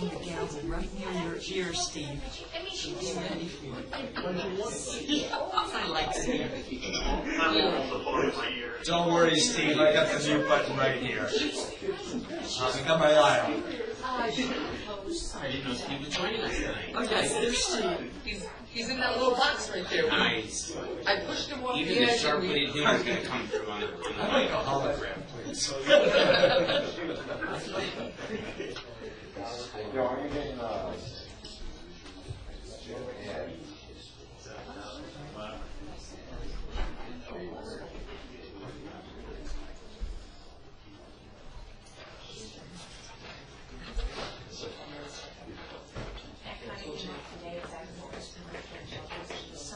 bang the gavel right near your ear, Steve. Be ready for it. I like to hear it. Don't worry, Steve. I got the mute button right here. I'll become my aisle. I didn't know Steve was joining us tonight. Oh, yes, there's Steve. He's in that little box right there. Nice. I pushed him off Even the the edge. sharp-witted humor's going to come through on the I'd like a hologram, please. Yo, I'm getting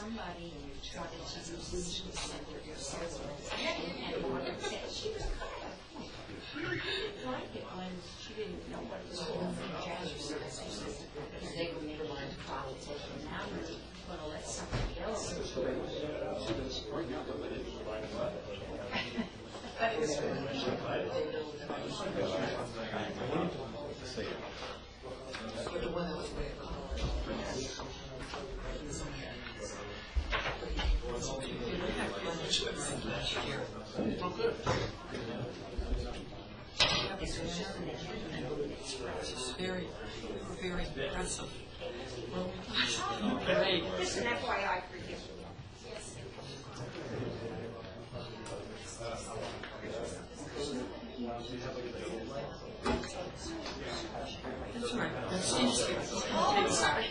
somebody started to use this to send her your salesman, and Morgan said she was kind of like it when she didn't know what it was going from jazz or something, because they were never going to politics, and now we're going to let somebody else. But it was The one that was way Very, very impressive. Great. Just an FYI for you. That's all right. That's Steve's here. Okay, sorry.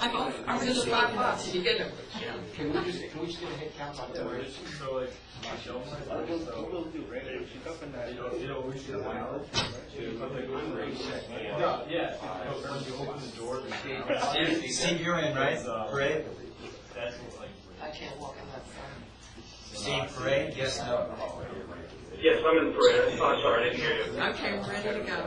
I've already just $5. Did you get him? Can we just get a head count on the words? So like, we'll do right. She's up in that. We should allow yeah. Once you open the door, Steve, you're in, right? Parade? that's like. I can't walk in that front. Steve, parade? Yes, no? Yes, I'm in the parade. Oh, sorry, I didn't hear you. Okay, we're ready to go.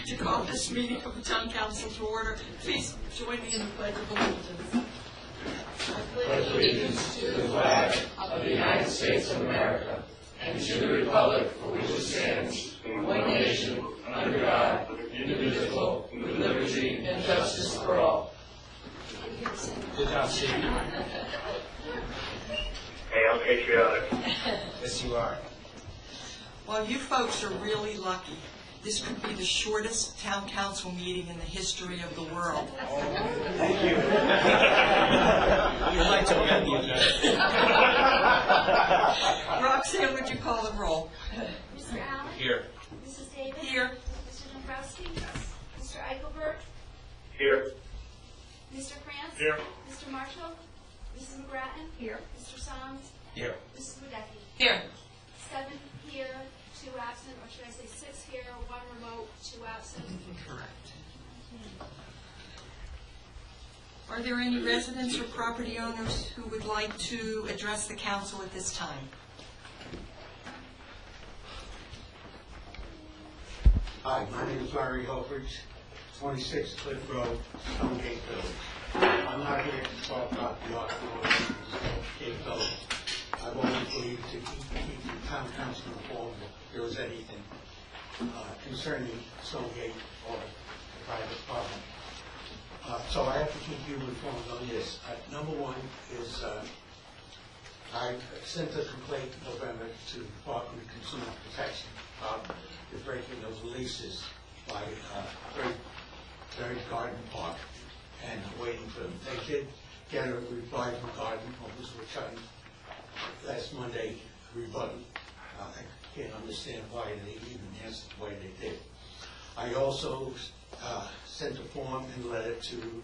To call this meeting of the Town Council to order, please join me in the Pledge of Allegiance. I pledge allegiance to the flag of the United States of America and to the republic for which it stands, one nation, under God, indivisible, with liberty and justice for all. Good job, Steve. Hey, I'm patriotic. Yes, you are. Well, you folks are really lucky. This could be the shortest town council meeting in the history of the world. Thank you. You'd like to get the agenda. Roxanne, would you call the roll? Mr. Allen? Here. Mrs. Davis? Here. Mr. Dombrowski? Mr. Eichelberg? Here. Mr. France? Here. Mr. Marshall? Mrs. McGrattan? Here. Mr. Soms? Here. Mrs. Wadecki? Here. 7 here, 2 absent, or should I say 6 here, 1 remote, 2 absent? Correct. Are there any residents or property owners who would like to address the council at this time? Hi, my name is Larry Helfrich, 26 Cliff Road, Stonegate Village. I'm not here to talk about the article of Stonegate Village. I've always believed to keep the town council informed if there was anything concerning Stonegate or private property. So I have to keep you informed on this. Number one is I sent a complaint in November to the Department of Consumer Protection about the breaking of leases by Third Garden Park and waiting for them. They did get a reply from Garden, what was returned last Monday, rebuttal. I can't understand why they even answered the way they did. I also sent a form and letter to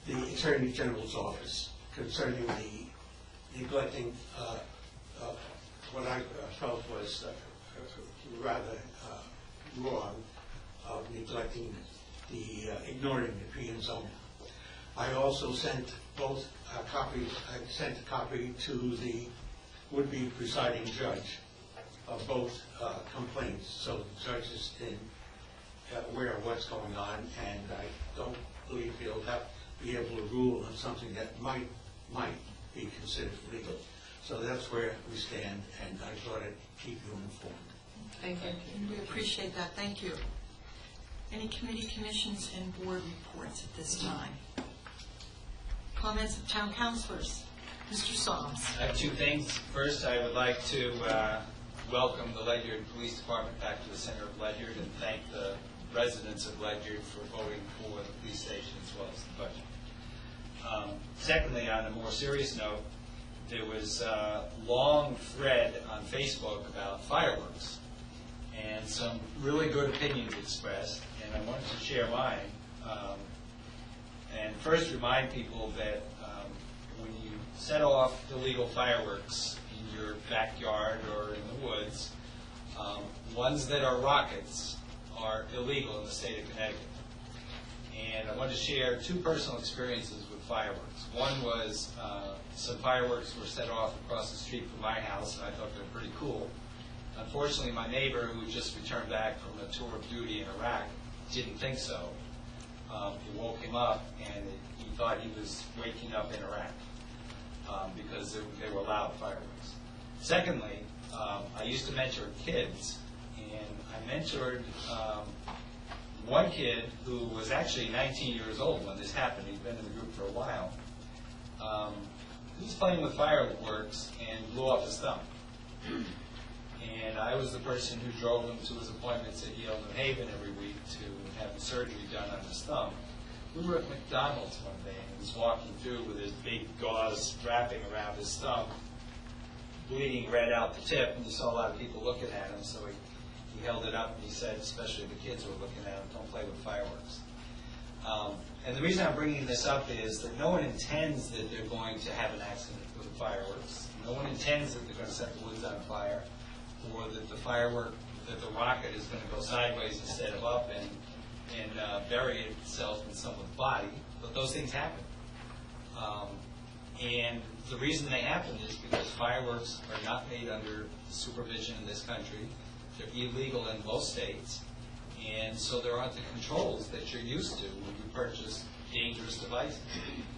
the Attorney General's office concerning the neglecting what I felt was rather wrong of neglecting ignoring the P&Z zone. I also sent both copies. I sent a copy to the would-be presiding judge of both complaints, so the judge is aware of what's going on, and I don't believe he'll be able to rule on something that might be considered legal. So that's where we stand, and I thought I'd keep you informed. Thank you. We appreciate that. Thank you. Any committee, commissions, and board reports at this time? Comments of town councilors? Mr. Soms. I have two things. First, I would like to welcome the Ledyard Police Department back to the center of Ledyard and thank the residents of Ledyard for voting for the police station as well as the budget. Secondly, on a more serious note, there was a long thread on Facebook about fireworks and some really good opinions expressed, and I wanted to share mine. And first remind people that when you set off illegal fireworks in your backyard or in the woods, ones that are rockets are illegal in the state of Connecticut. And I want to share two personal experiences with fireworks. One was some fireworks were set off across the street from my house, and I thought they were pretty cool. Unfortunately, my neighbor, who just returned back from a tour of duty in Iraq, didn't think so. It woke him up, and he thought he was waking up in Iraq because they were loud fireworks. Secondly, I used to mentor kids, and I mentored one kid who was actually 19 years old when this happened. He'd been in the group for a while. He was playing with fireworks and blew off his thumb. And I was the person who drove him to his appointments at Yale New Haven every week to have the surgery done on his thumb. We were at McDonald's one day, and he was walking through with his big gauze wrapping around his thumb, bleeding red out the tip, and you saw a lot of people looking at him, so he held it up and he said, especially the kids were looking at him, don't play with fireworks. And the reason I'm bringing this up is that no one intends that they're going to have an accident with the fireworks. No one intends that they're going to set the woods on fire, or that that the rocket is going to go sideways instead of up and bury itself in someone's body. But those things happen. And the reason they happen is because fireworks are not made under supervision in this country. They're illegal in most states. And so there aren't the controls that you're used to when you purchase dangerous devices.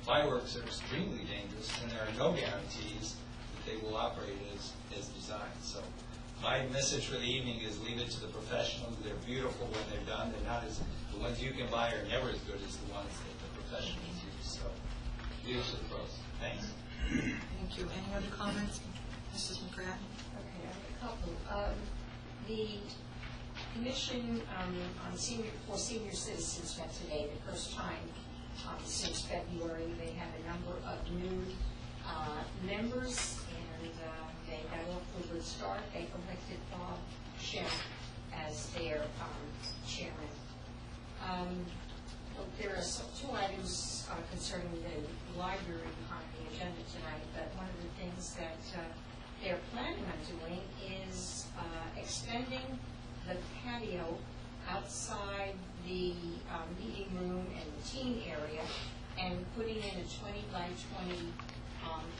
Fireworks are extremely dangerous, and there are no guarantees that they will operate as designed. So my message for the evening is leave it to the professionals. They're beautiful when they're done. They're not the ones you can buy are never as good as the ones that the professionals use. So leave it to the pros. Thanks. Thank you. Any other comments? Mrs. McGrattan? Okay, I have a couple. The Commission on for Senior Citizens met today, the first time since February. They had a number of new members, and they got off to a good start. They elected Bob Shem as their chairman. There are two items concerning the library on the agenda tonight, but one of the things that they're planning on doing is extending the patio outside the meeting room and the teen area and putting in a 20 by 20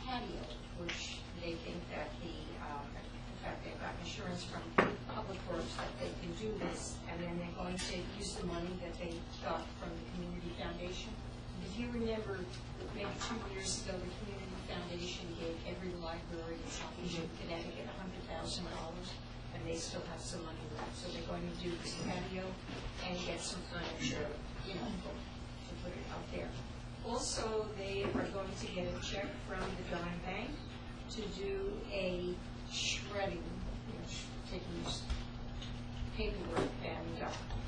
patio, which they think that in fact, they've got insurance from Public Works that they can do this, and then they're going to use the money that they got from the Community Foundation. If you remember, maybe 2 years ago, the Community Foundation gave every library in Southeastern Connecticut $100,000, and they still have some money left. So they're going to do this patio and get some furniture, to put it out there. Also, they are going to get a check from the Dime Bank to do a shredding, taking paperwork, and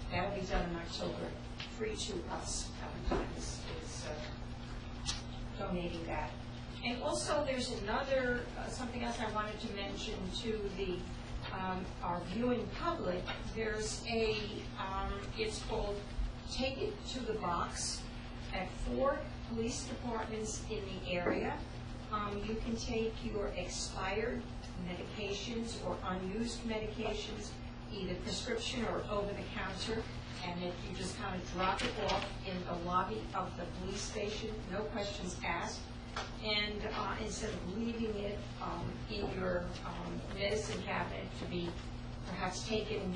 that'll be done in October, free to us. Valentine is donating that. And also, there's another something else I wanted to mention to the our viewing public. There's a it's called Take It to the Box at 4 police departments in the area. You can take your expired medications or unused medications, either prescription or over the counter, and if you just kind of drop it off in the lobby of the police station, no questions asked. And instead of leaving it in your medicine cabinet to be perhaps taken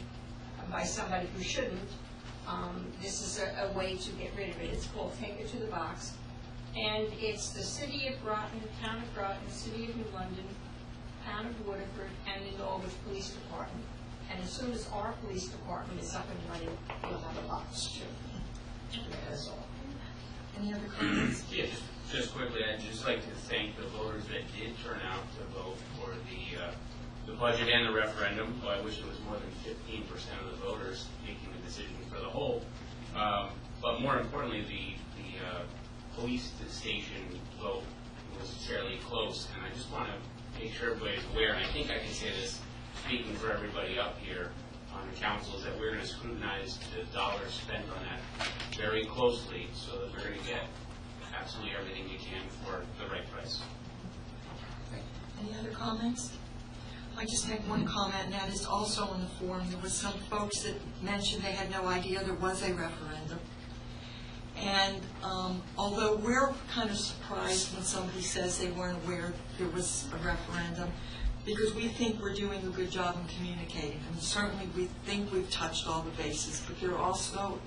by somebody who shouldn't, this is a way to get rid of it. It's called Take It to the Box. And it's the City of Groton, Town of Groton, City of New London, Town of Waterford, and the Norwich Police Department. And as soon as our police department is up and running, we'll have a box too. That's all. Any other comments? Yeah, just quickly, I'd just like to thank the voters that did turn out to vote for the budget and the referendum. Well, I wish it was more than 15% of the voters making the decision for the whole. But more importantly, the police station vote was fairly close, and I just want to make sure everybody's aware, and I think I can say this speaking for everybody up here on the council, is that we're going to scrutinize the dollars spent on that very closely so that we're going to get absolutely everything we can for the right price. Any other comments? I just make one comment, and that is also on the forum. There was some folks that mentioned they had no idea there was a referendum. And although we're kind of surprised when somebody says they weren't aware there was a referendum, because we think we're doing a good job in communicating. And certainly we think we've touched all the bases, but there are also,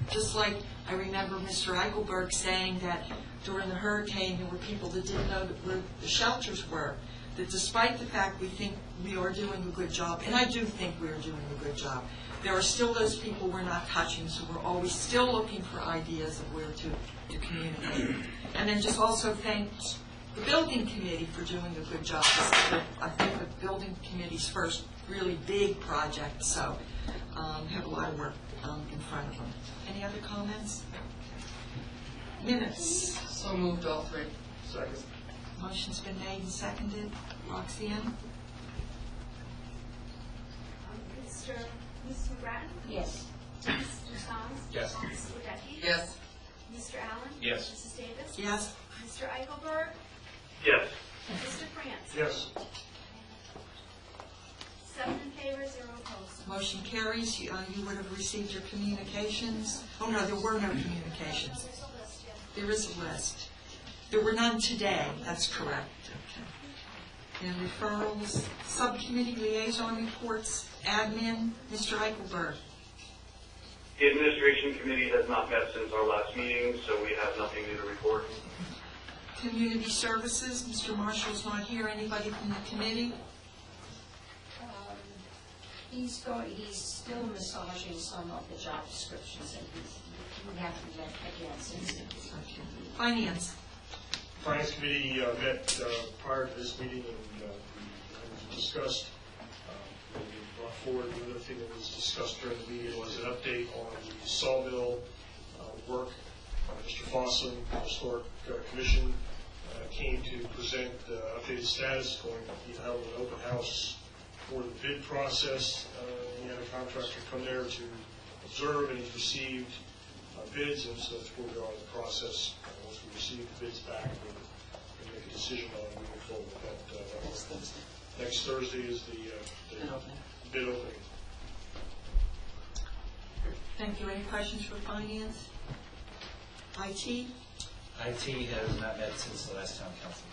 just like I remember Mr. Eichelberg saying that during the hurricane there were people that didn't know where the shelters were, that despite the fact we think we are doing a good job, and I do think we are doing a good job, there are still those people we're not touching, so we're always still looking for ideas of where to communicate. And then just also thank the building committee for doing a good job. I think the building committee's first really big project, so have a lot of work in front of them. Any other comments? Minutes. So moved, all three. Second. Motion's been made and seconded. Roxanne? Mrs. McGrattan? Yes. Mr. Soms? Yes. Mrs. Wadecki? Yes. Mr. Allen? Yes. Mrs. Davis? Yes. Mr. Eichelberg? Yes. Mr. France? Yes. 7 in favor, 0 opposed. Motion carries. You would have received your communications. Oh, no, there were no communications. There's a list, yes. There is a list. There were none today. That's correct. Okay. And referrals, subcommittee liaison reports, admin, Mr. Eichelberg. The administration committee has not met since our last meeting, so we have nothing new to report. Community services, Mr. Marshall's not here. Anybody from the committee? He's still massaging some of the job descriptions, and we haven't met again since. Okay. Finance. Finance committee met prior to this meeting, and we discussed, we brought forward the other thing that was discussed during the meeting was an update on the sawmill work. Mr. Fossum, the Historic Commission, came to present the updated status, going to be held an open house for the bid process. He had a contractor come there to observe, and he's received bids, and so that's where we are in the process. Once we receive the bids back, we'll make a decision on moving forward with that. Next Thursday is the bid opening. Thank you. Any questions for finance? IT? IT has not met since the last town council.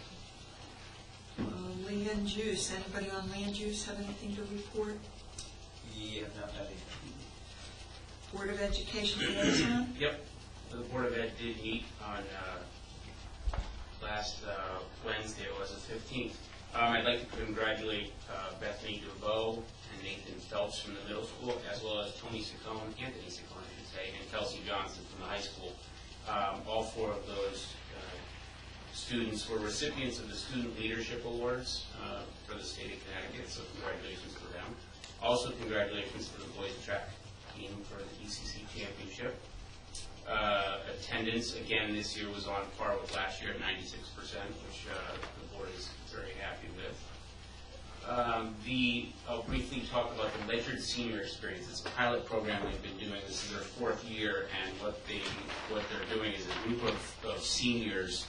Land use. Anybody on land use have anything to report? We have not met either. Board of Education liaison? Yep. The Board of Ed did meet on last Wednesday, it was the 15th. I'd like to congratulate Bethany DeVoe and Nathan Phelps from the middle school, as well as Anthony Saccone, I should say, and Kelsey Johnson from the high school. All 4 of those students were recipients of the Student Leadership Awards for the state of Connecticut, so congratulations to them. Also, congratulations to the boys track team for the ECC championship. Attendance, again, this year was on par with last year at 96%, which the board is very happy with. I'll briefly talk about the Ledyard Senior Experience. It's a pilot program they've been doing. This is their 4th year, and what they're doing is a group of seniors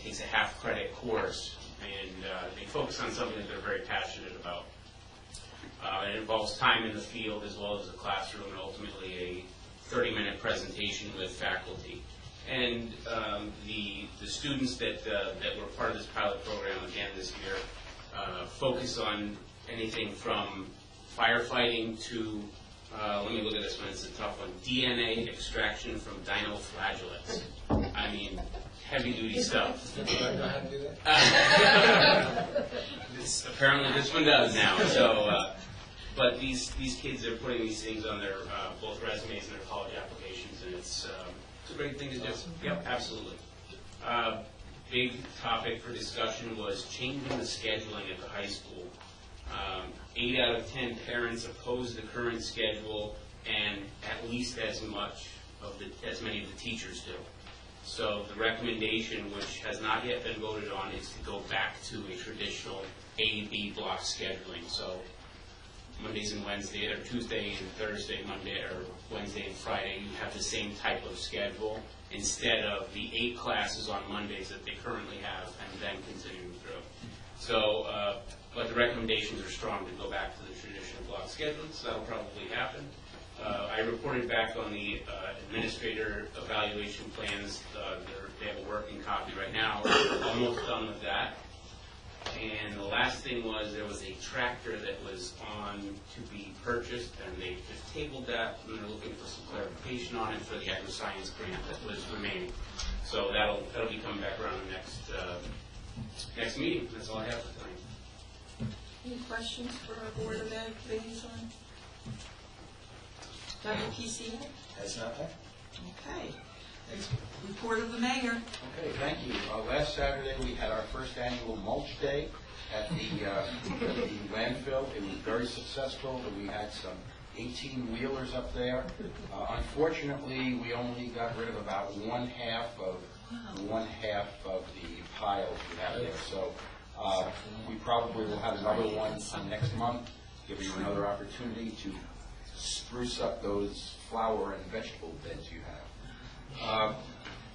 takes a half-credit course, and they focus on something that they're very passionate about. It involves time in the field as well as a classroom, and ultimately a 30-minute presentation with faculty. And the students that were part of this pilot program again this year focus on anything from firefighting to Let me look at this one. It's a tough one. DNA extraction from dinoflagellates. I mean, heavy-duty stuff. Apparently this one does now. So, but these kids are putting these things on their both resumes and their college applications, and it's a great thing to do. Yep, absolutely. Big topic for discussion was changing the scheduling at the high school. 8 out of 10 parents oppose the current schedule, and at least as many of the teachers do. So the recommendation, which has not yet been voted on, is to go back to a traditional A-B block scheduling. So Mondays and Wednesdays, or Tuesday and Thursday, Monday, or Wednesday and Friday, you have the same type of schedule instead of the 8 classes on Mondays that they currently have and then continuing through. So, but the recommendations are strong to go back to the traditional block schedule, so that'll probably happen. I reported back on the administrator evaluation plans. They have a working copy right now. We're almost done with that. And the last thing was there was a tractor that was on to be purchased, and they just tabled that, and they're looking for some clarification on it for the agri-science grant that was remaining. So that'll be coming back around the next meeting. That's all I have for tonight. Any questions for our Board of Ed liaison? WPCA? Has nothing? Okay. Report of the mayor. Okay, thank you. Last Saturday, we had our first annual mulch day at the landfill. It was very successful. We had some 18-wheelers up there. Unfortunately, we only got rid of about one half of the piles we have there. So we probably will have another one next month, giving you another opportunity to spruce up those flower and vegetable beds you have.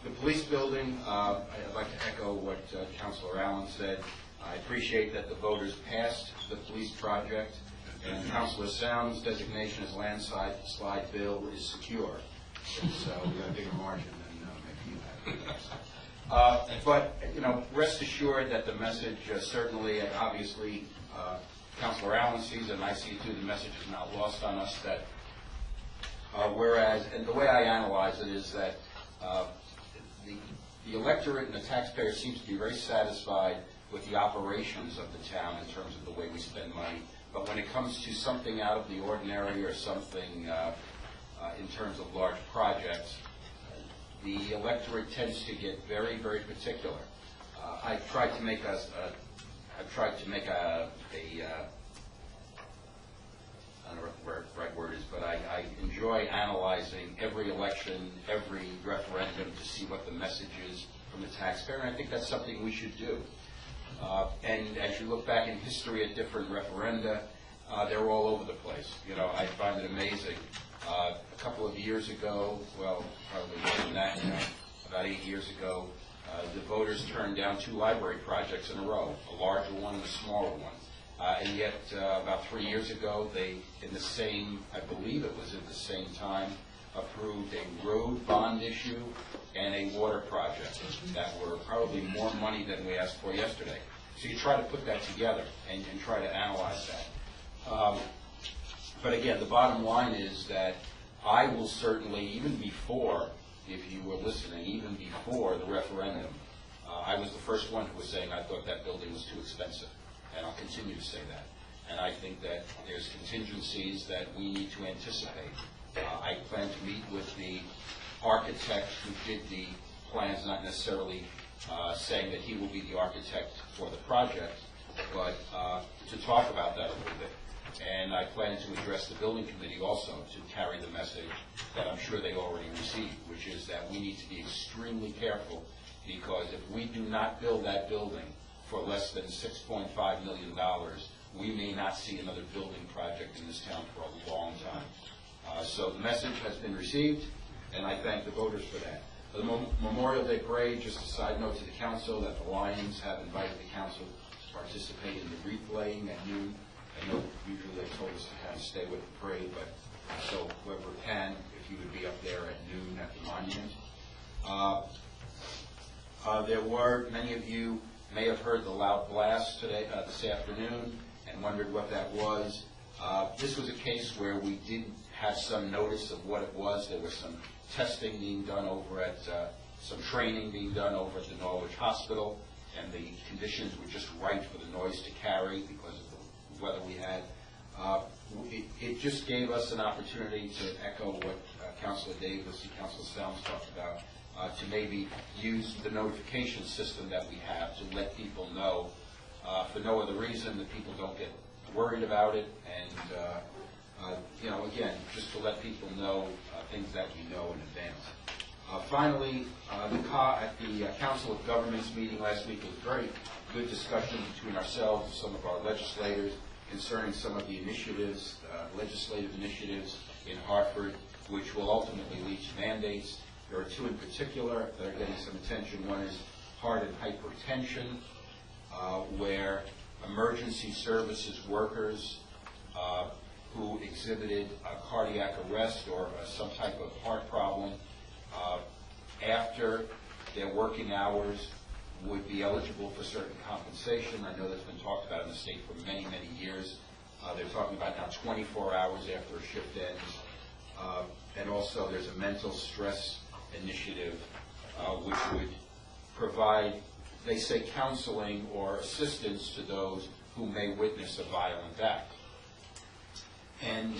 The police building, I'd like to echo what Councilor Allen said. I appreciate that the voters passed the police project, and Councilor Sound's designation as landslide bill is secure. So we have a bigger margin than maybe you have. But, you know, rest assured that the message certainly, obviously, Councilor Allen sees it, and I see it too, the message is not lost on us that whereas, and the way I analyze it is that the electorate and the taxpayer seems to be very satisfied with the operations of the town in terms of the way we spend money. But when it comes to something out of the ordinary or something in terms of large projects, the electorate tends to get very, very particular. I've tried to make a I don't know what the right word is, but I enjoy analyzing every election, every referendum to see what the message is from the taxpayer, and I think that's something we should do. And as you look back in history at different referenda, they're all over the place. You know, I find it amazing. A couple of years ago, well, probably more than that, about 8 years ago, the voters turned down 2 library projects in a row, a larger one and a smaller one. And yet, about 3 years ago, they, in the same, I believe it was at the same time, approved a road bond issue and a water project that were probably more money than we asked for yesterday. So you try to put that together and try to analyze that. But again, the bottom line is that I will certainly, even before, if you were listening, even before the referendum, I was the first one who was saying I thought that building was too expensive. And I'll continue to say that. And I think that there's contingencies that we need to anticipate. I plan to meet with the architect who did the plans, not necessarily saying that he will be the architect for the project, but to talk about that a little bit. And I plan to address the building committee also to carry the message that I'm sure they already received, which is that we need to be extremely careful, because if we do not build that building for less than $6.5 million, we may not see another building project in this town for a long time. So the message has been received, and I thank the voters for that. The Memorial Day Parade, just a side note to the council, that the Lions have invited the council to participate in the wreath laying at noon. I know usually they told us to kind of stay with the parade, but so whoever can, if you would be up there at noon at the monument. There were, many of you may have heard the loud blast today, this afternoon, and wondered what that was. This was a case where we did had some notice of what it was. There was some testing being done over at, some training being done over at the Norwich Hospital, and the conditions were just right for the noise to carry because of the weather we had. It just gave us an opportunity to echo what Councilor Davis and Councilor Salms talked about, to maybe use the notification system that we have to let people know, for no other reason, that people don't get worried about it, and again, just to let people know things that we know in advance. Finally, at the Council of Governments meeting last week was a very good discussion between ourselves and some of our legislators concerning some of the initiatives, legislative initiatives in Hartford, which will ultimately lead to mandates. There are two in particular that are getting some attention. One is heart and hypertension, where emergency services workers who exhibited a cardiac arrest or some type of heart problem after their working hours would be eligible for certain compensation. I know that's been talked about in the state for many, many years. They're talking about now 24 hours after a shift ends. And also there's a mental stress initiative which would provide, they say, counseling or assistance to those who may witness a violent act. And,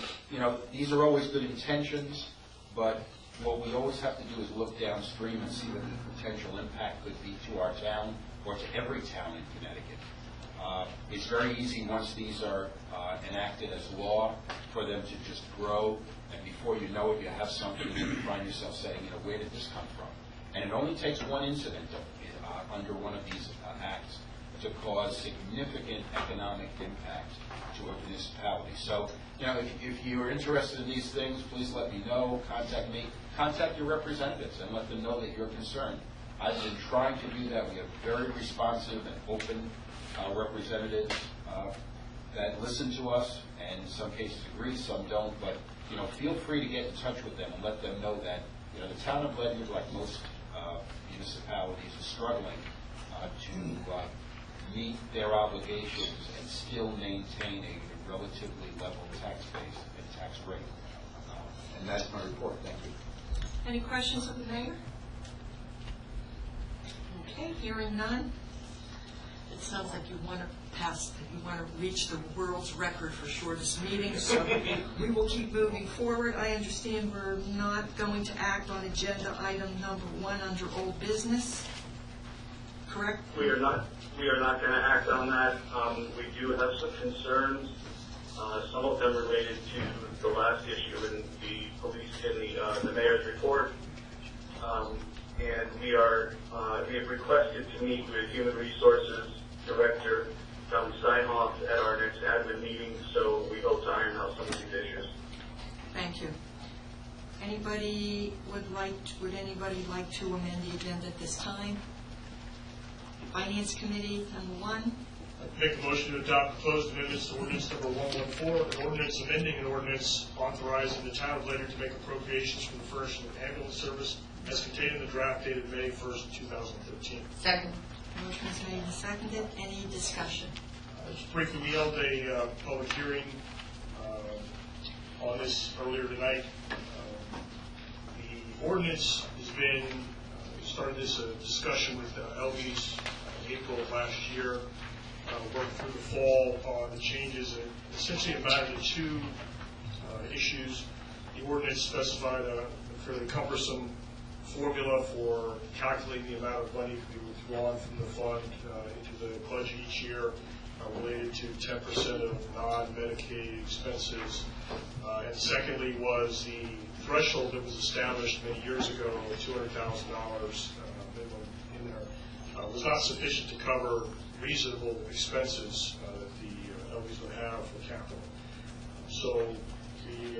these are always good intentions, but what we always have to do is look downstream and see what the potential impact could be to our town or to every town in Connecticut. It's very easy once these are enacted as law for them to just grow, and before you know it, you have something and you find yourself saying, where did this come from? And it only takes one incident under one of these acts to cause significant economic impact to a municipality. So, if you're interested in these things, please let me know, contact me, contact your representatives and let them know that you're concerned. I've been trying to do that. We have very responsive and open representatives that listen to us, and in some cases agree, some don't, but feel free to get in touch with them and let them know that the town of Ledyard, like most municipalities, is struggling to meet their obligations and still maintain a relatively level tax base and tax rate. And that's my report. Thank you. Any questions of the mayor? Okay, hearing none. It sounds like you want to reach the world's record for shortest meeting, so we will keep moving forward. I understand we're not going to act on agenda item number 1 under old business, correct? We are not going to act on that. We do have some concerns. Some of them related to the last issue in the police in the mayor's report. And we have requested to meet with Human Resources Director Tom Steinhoff at our next admin meeting, so we hope to iron out some of these issues. Thank you. Would anybody like to amend the agenda at this time? Finance Committee, number 1. Make a motion to adopt proposed amendments to ordinance number 114, an ordinance amending an ordinance authorizing the town of Ledyard to make appropriations for the furnishing of ambulance service as contained in the draft dated May 1st, 2013. Second. Motion is made and seconded. Any discussion? Just briefly, we held a public hearing on this earlier tonight. The ordinance has been, we started this discussion with LB's in April of last year. Worked through the fall on the changes that essentially amounted to 2 issues. The ordinance specified a fairly cumbersome formula for calculating the amount of money to be withdrawn from the fund into the budget each year related to 10% of non-Medicaid expenses. And secondly was the threshold that was established many years ago, $200,000 minimum in there, was not sufficient to cover reasonable expenses that the LBs would have for capital. So we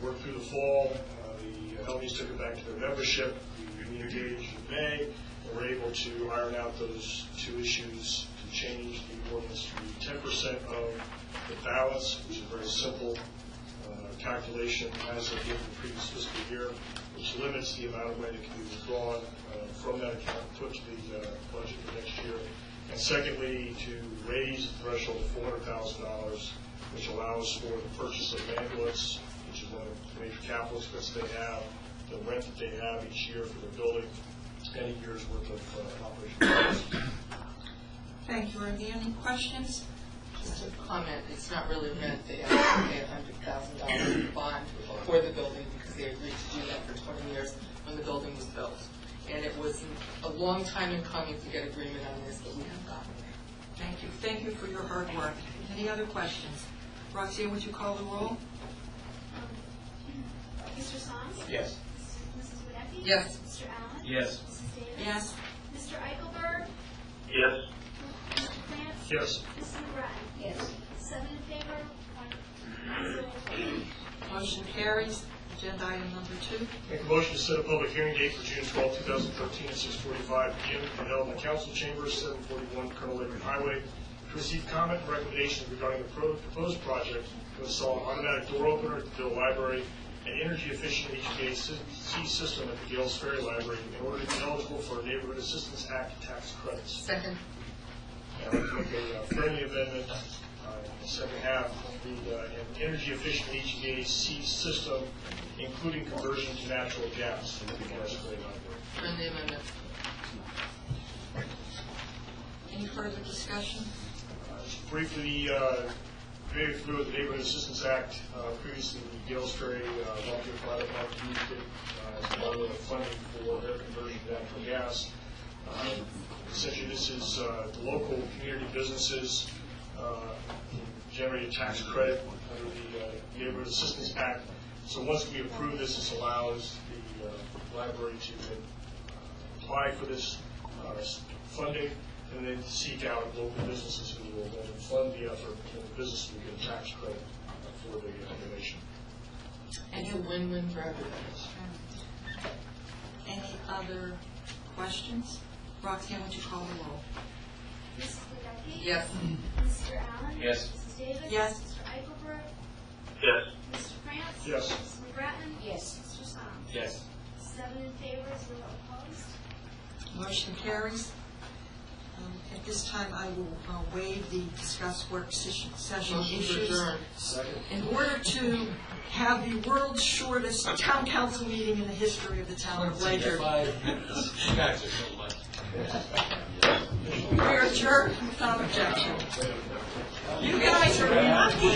worked through the fall. The LBs took it back to their membership. We engaged in May, and were able to iron out those 2 issues to change the ordinance to 10% of the balance, which is a very simple calculation as of the end of the previous fiscal year, which limits the amount of money that can be withdrawn from that account and put to the budget for next year. And secondly, to raise the threshold to $400,000, which allows for the purchase of an ambulance is one of the major capital expenses they have, the rent that they have each year for the building, and a year's worth of operational costs. Thank you. Are there any questions? Just a comment, it's not really rent, they have to pay $100,000 bond for the building because they agreed to do that for 20 years when the building was built. And it was a long time in coming to get agreement on this, but we have gotten there. Thank you. Thank you for your hard work. Any other questions? Roxanne, would you call the roll? Mr. Song? Yes. Mrs. Wadecki? Yes. Mr. Allen? Yes. Mrs. Davis? Yes. Mr. Eichelberg? Yes. Mr. France? Yes. Mrs. McGrattan? Yes. 7 in favor, 1 zero opposed. Motion carries. Agenda item number 2. Make a motion to set a public hearing date for June 12, 2013 at 6:45 p.m. to be held in the council chambers, 741 Colonel Ledyard Highway, to receive comment and recommendations regarding the proposed project to install an automatic door opener at the Bill Library and energy-efficient HVAC system at the Gales Ferry Library in order to be eligible for Neighborhood Assistance Act tax credits. Second. I'd like to make a friendly amendment in the second half, an energy-efficient HVAC system, including conversion to natural gas at the Gales Ferry Library. Friendly amendment. Any further discussion? Just briefly, very familiar with the Neighborhood Assistance Act. Previously, the Gales Ferry Volunteer Fire Department used it as part of the funding for their conversion to natural gas. Essentially, this is the local community businesses generate a tax credit under the Neighborhood Assistance Act. So once we approve this allows the library to apply for this funding and then seek out local businesses who will then fund the effort, and the business will get a tax credit for the donation. It's a win-win for everybody. Any other questions? Roxanne, would you call the roll? Mrs. Wadecki? Yes. Mr. Allen? Yes. Mrs. Davis? Yes. Mr. Eichelberg? Yes. Mr. France? Yes. Mrs. McGrattan? Yes. Mr. Song? Yes. 7 in favor, 0 opposed. Motion carries. At this time, I will waive the discuss work session Motion to issues adjourn. in order to have the world's shortest town council meeting in the history of the town of Ledyard. You guys are so lucky. We are adjourned without objection. You guys are lucky.